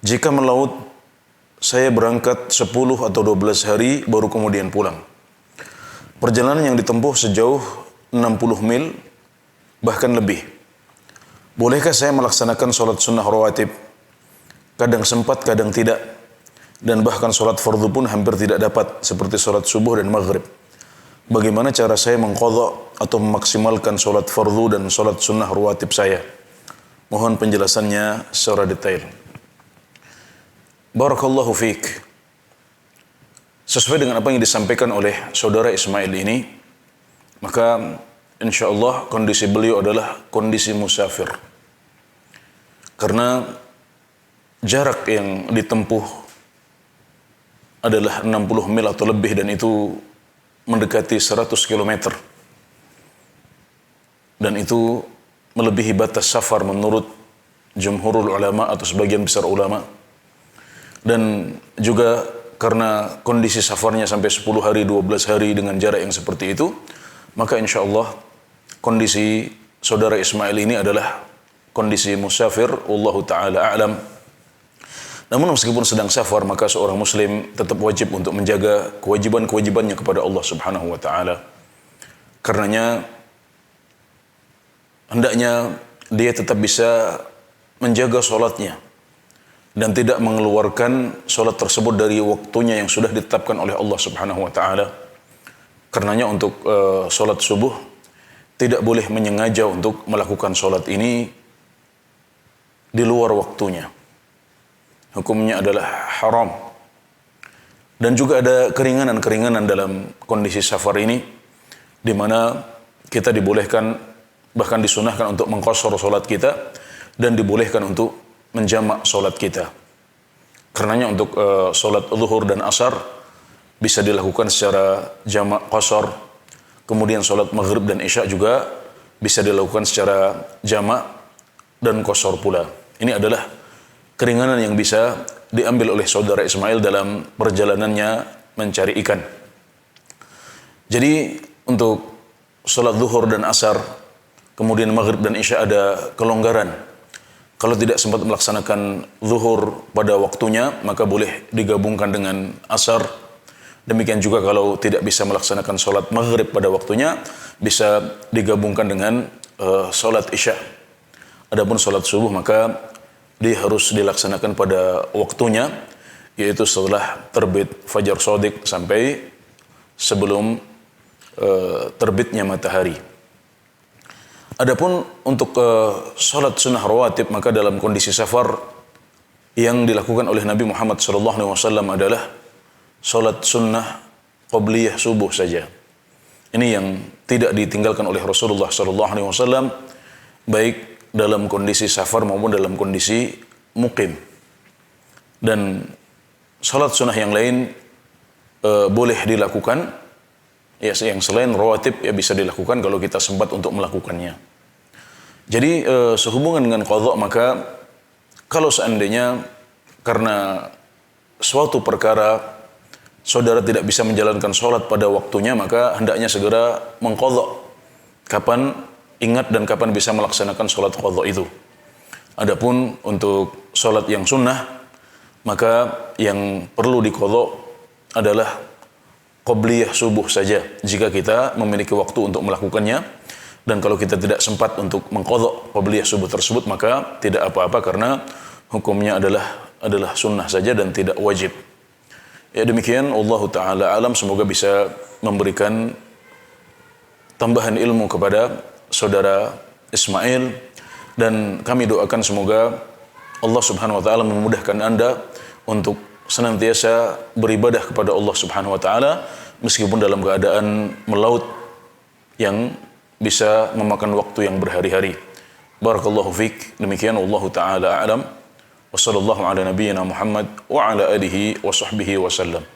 Jika melaut, saya berangkat 10 atau 12 hari baru kemudian pulang. Perjalanan yang ditempuh sejauh 60 mil, bahkan lebih. Bolehkah saya melaksanakan sholat sunnah rawatib? Kadang sempat, kadang tidak. Dan bahkan sholat fardu pun hampir tidak dapat, seperti sholat subuh dan maghrib. Bagaimana cara saya mengqadha atau memaksimalkan sholat fardu dan sholat sunnah rawatib saya? Mohon penjelasannya secara detail. Barakallahu fiik. Sesuai dengan apa yang disampaikan oleh saudara Ismail ini, maka insyaallah kondisi beliau adalah kondisi musafir. Karena jarak yang ditempuh adalah 60 mil atau lebih, dan itu mendekati 100 km. Dan itu melebihi batas safar menurut jumhurul ulama atau sebagian besar ulama. Dan juga karena kondisi safarnya sampai 10 hari, 12 hari dengan jarak yang seperti itu, maka insyaallah kondisi saudara Ismail ini adalah kondisi musafir, wallahu ta'ala a'lam. Namun meskipun sedang safar, maka seorang muslim tetap wajib untuk menjaga kewajiban-kewajibannya kepada Allah subhanahu wa ta'ala. Karenanya hendaknya dia tetap bisa menjaga sholatnya dan tidak mengeluarkan sholat tersebut dari waktunya yang sudah ditetapkan oleh Allah subhanahu wa ta'ala. Karenanya untuk sholat subuh tidak boleh menyengaja untuk melakukan sholat ini di luar waktunya. Hukumnya adalah haram. Dan juga ada keringanan-keringanan dalam kondisi safar ini, di mana kita dibolehkan, bahkan disunahkan untuk mengqashar sholat kita, dan dibolehkan untuk menjamak sholat kita. Karenanya untuk sholat zuhur dan asar bisa dilakukan secara jamak qashar. Kemudian sholat maghrib dan isya juga bisa dilakukan secara jamak dan qashar pula. Ini adalah keringanan yang bisa diambil oleh saudara Ismail dalam perjalanannya mencari ikan. Jadi untuk sholat zuhur dan asar, kemudian maghrib dan isya ada kelonggaran. Kalau tidak sempat melaksanakan zuhur pada waktunya, maka boleh digabungkan dengan asar. Demikian juga kalau tidak bisa melaksanakan sholat maghrib pada waktunya, bisa digabungkan dengan sholat isya. Adapun sholat subuh, maka dia harus dilaksanakan pada waktunya, yaitu setelah terbit fajar shadiq sampai sebelum terbitnya matahari. Adapun untuk salat sunnah rawatib, maka dalam kondisi safar yang dilakukan oleh Nabi Muhammad SAW adalah salat sunnah qabliyah subuh saja. Ini yang tidak ditinggalkan oleh Rasulullah SAW, baik dalam kondisi safar maupun dalam kondisi muqim. Dan salat sunnah yang lain boleh dilakukan, ya, yang selain rawatib ya bisa dilakukan kalau kita sempat untuk melakukannya. Jadi sehubungan dengan qadha, maka kalau seandainya karena suatu perkara saudara tidak bisa menjalankan sholat pada waktunya, maka hendaknya segera mengqadha kapan ingat dan kapan bisa melaksanakan sholat qadha itu. Adapun untuk sholat yang sunnah, maka yang perlu diqadha adalah qabliyah subuh saja jika kita memiliki waktu untuk melakukannya. Dan kalau kita tidak sempat untuk mengqadha qabliyah subuh tersebut, maka tidak apa-apa karena hukumnya adalah sunnah saja dan tidak wajib. Ya, demikian wallahu taala alam. Semoga bisa memberikan tambahan ilmu kepada saudara Ismail, dan kami doakan semoga Allah subhanahu wa ta'ala memudahkan Anda untuk senantiasa beribadah kepada Allah subhanahu wa ta'ala meskipun dalam keadaan melaut yang bisa memakan waktu yang berhari-hari. Barakallahu fiik. Demikian wallahu ta'ala a'lam. Wa sallallahu ala nabiyyina Muhammad wa ala alihi wa sahbihi wa sallam.